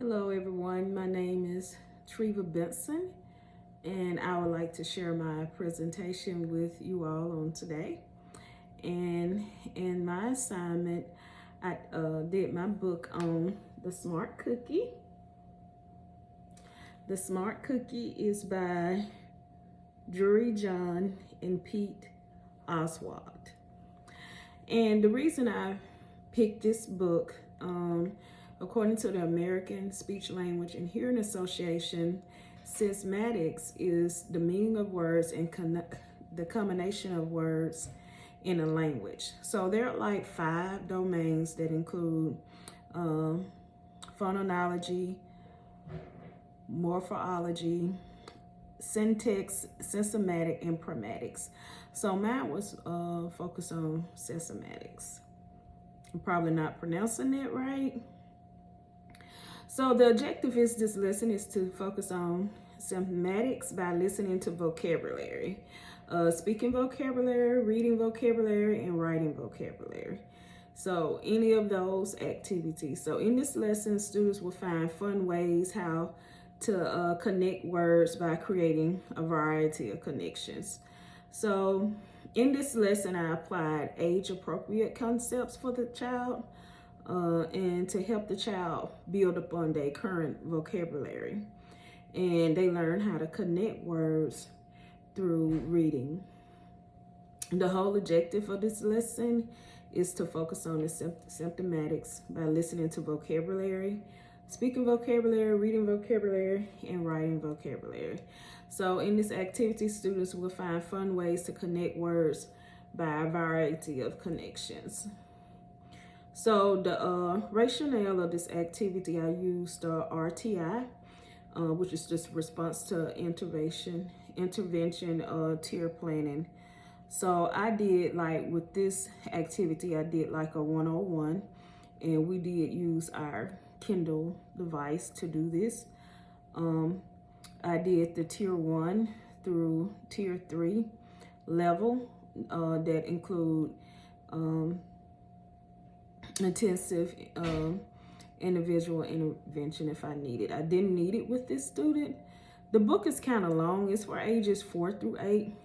Hello everyone, my name is Treva Benson and I would like to share my presentation with you all on today. And in my assignment, I did my book on The Smart Cookie. The Smart Cookie is by Drury John and Pete Oswald. And the reason I picked this book, according to the American Speech Language and Hearing Association, systematics is the meaning of words and the combination of words in a language. So there are like 5 domains that include phonology, morphology, syntax, systematic, and pragmatics. So mine was focused on systematics. I'm probably not pronouncing it right. So the objective is this lesson is to focus on systematics by listening to vocabulary, speaking vocabulary, reading vocabulary, and writing vocabulary. So any of those activities. So in this lesson, students will find fun ways how to connect words by creating a variety of connections. So in this lesson, I applied age-appropriate concepts for the child and to help the child build upon their current vocabulary. And they learn how to connect words through reading. The whole objective of this lesson is to focus on the systematics by listening to vocabulary, speaking vocabulary, reading vocabulary, and writing vocabulary. So in this activity, students will find fun ways to connect words by a variety of connections. So the rationale of this activity, I used RTI, which is just response to intervention, tier planning. So I did like with this activity, I did like a 101, and we did use our Kindle device to do this. I did the tier 1 through tier 3 level that include intensive individual intervention if I need it. I didn't need it with this student. The book is kind of long. It's for ages 4 through 8.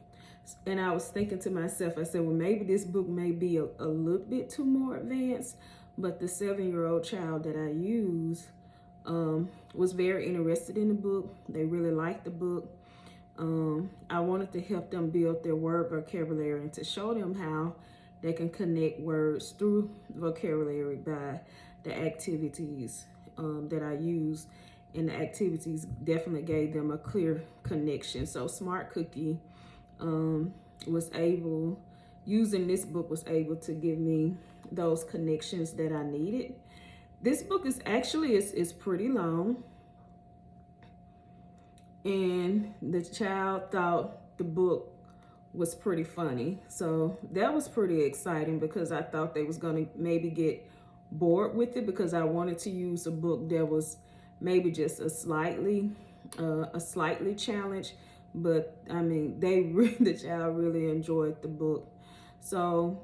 And I was thinking to myself, I said, well, maybe this book may be a little bit too more advanced, but the 7-year-old child that I use was very interested in the book. They really liked the book. I wanted to help them build their word vocabulary and to show them how they can connect words through vocabulary by the activities that I use. And the activities definitely gave them a clear connection. So Smart Cookie was able, using this book, was able to give me those connections that I needed. This book is actually, it's pretty long. And the child thought the book was pretty funny. So that was pretty exciting because I thought they was gonna maybe get bored with it because I wanted to use a book that was maybe just a slightly challenged, but I mean, the child really enjoyed the book. So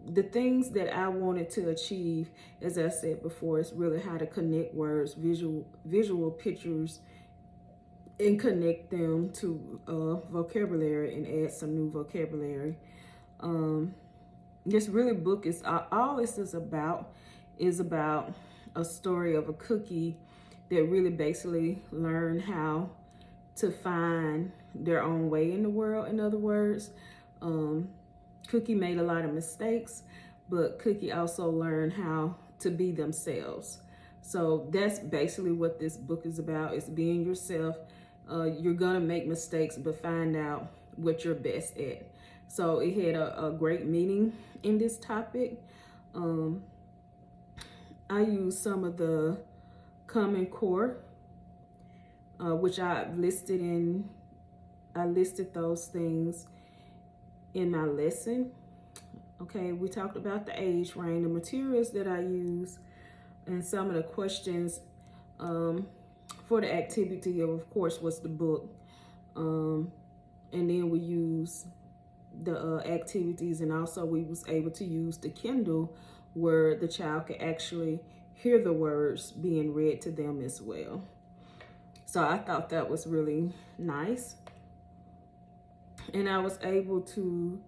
the things that I wanted to achieve, as I said before, is really how to connect words, visual pictures, and connect them to vocabulary and add some new vocabulary. This really book is, all this is about a story of a cookie that really basically learn how to find their own way in the world. In other words, Cookie made a lot of mistakes, but Cookie also learned how to be themselves. So that's basically what this book is about, is being yourself. You're gonna make mistakes, but find out what you're best at. So it had a great meaning in this topic. I used some of the Common Core, which I listed those things in my lesson. Okay, we talked about the age range, the materials that I use, and some of the questions for the activity of course, was the book. And then we use the activities, and also we was able to use the Kindle where the child could actually hear the words being read to them as well. So I thought that was really nice. And I was able to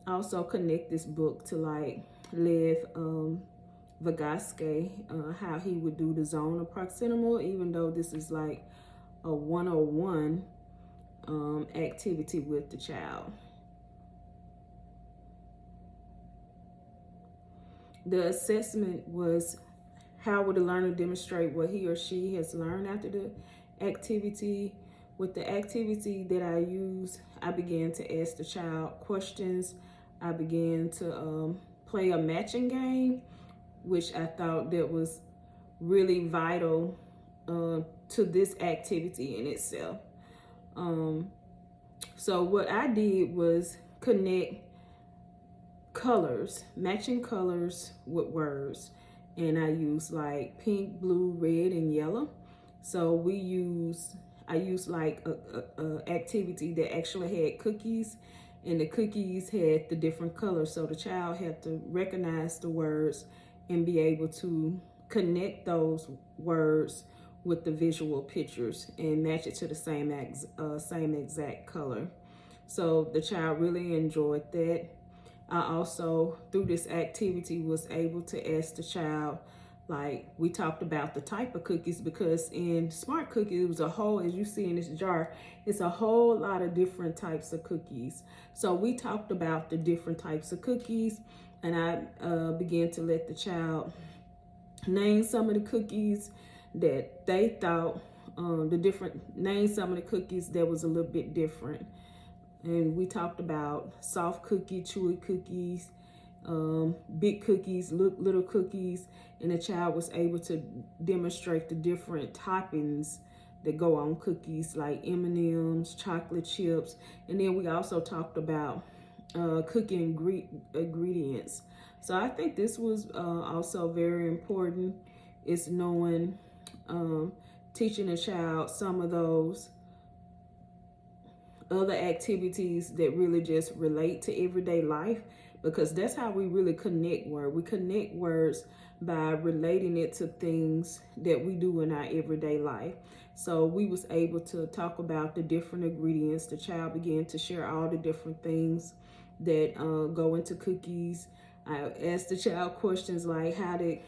also connect this book to like Lev Vygotsky, how he would do the zone of proximal, even though this is like a 101 activity with the child. The assessment was, how would the learner demonstrate what he or she has learned after the activity? With the activity that I used, I began to ask the child questions. I began to play a matching game, which I thought that was really vital to this activity in itself. So what I did was connect colors, matching colors with words. And I used like pink, blue, red, and yellow. So I used like a activity that actually had cookies, and the cookies had the different colors. So the child had to recognize the words and be able to connect those words with the visual pictures and match it to the same exact color. So the child really enjoyed that. I also, through this activity, was able to ask the child, like, we talked about the type of cookies, because in Smart Cookies, it was a whole, as you see in this jar, it's a whole lot of different types of cookies. So we talked about the different types of cookies, and I began to let the child name some of the cookies that they thought, name some of the cookies that was a little bit different. And we talked about soft cookie, chewy cookies, big cookies, little cookies, and the child was able to demonstrate the different toppings that go on cookies, like M&Ms, chocolate chips. And then we also talked about cookie ingredients. So I think this was also very important, is knowing, teaching a child some of those other activities that really just relate to everyday life, because that's how we really connect words. We connect words by relating it to things that we do in our everyday life. So we was able to talk about the different ingredients. The child began to share all the different things that go into cookies. I asked the child questions like, how did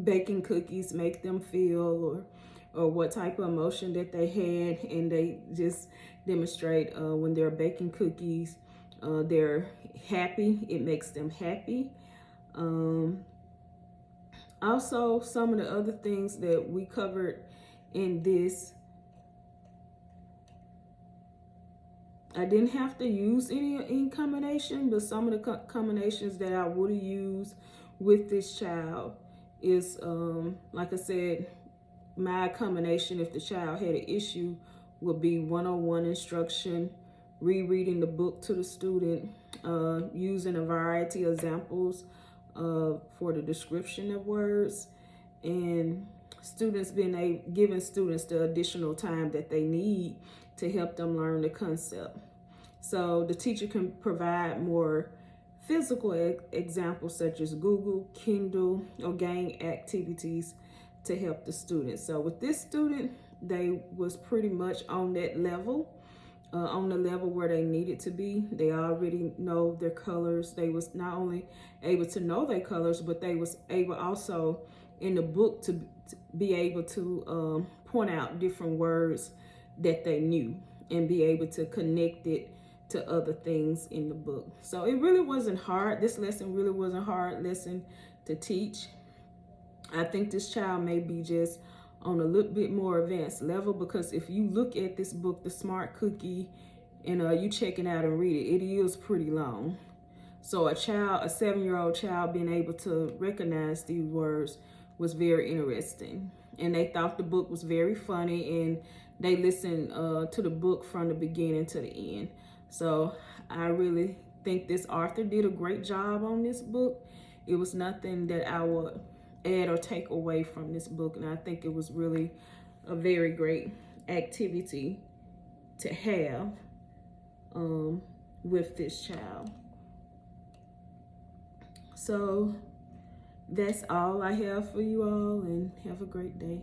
baking cookies make them feel, or what type of emotion that they had, and they just demonstrate when they're baking cookies, they're happy, it makes them happy. Also, some of the other things that we covered in this, I didn't have to use any in combination, but some of the combinations that I would have used with this child is, like I said, my combination, if the child had an issue, would be 101 instruction, rereading the book to the student, using a variety of examples for the description of words, and students giving students the additional time that they need to help them learn the concept. So the teacher can provide more physical examples such as Google, Kindle, or gang activities to help the students. So with this student, they was pretty much on that level, on the level where they needed to be. They already know their colors. They was not only able to know their colors, but they was able also in the book to be able to point out different words that they knew and be able to connect it to other things in the book. So it really wasn't hard. This lesson really wasn't a hard lesson to teach. I think this child may be just on a little bit more advanced level, because if you look at this book, The Smart Cookie, and you check it out and read it, it is pretty long. So a 7-year-old child being able to recognize these words was very interesting. And they thought the book was very funny, and they listened to the book from the beginning to the end. So I really think this author did a great job on this book. It was nothing that I would add or take away from this book, and I think it was really a very great activity to have with this child. So that's all I have for you all, and have a great day.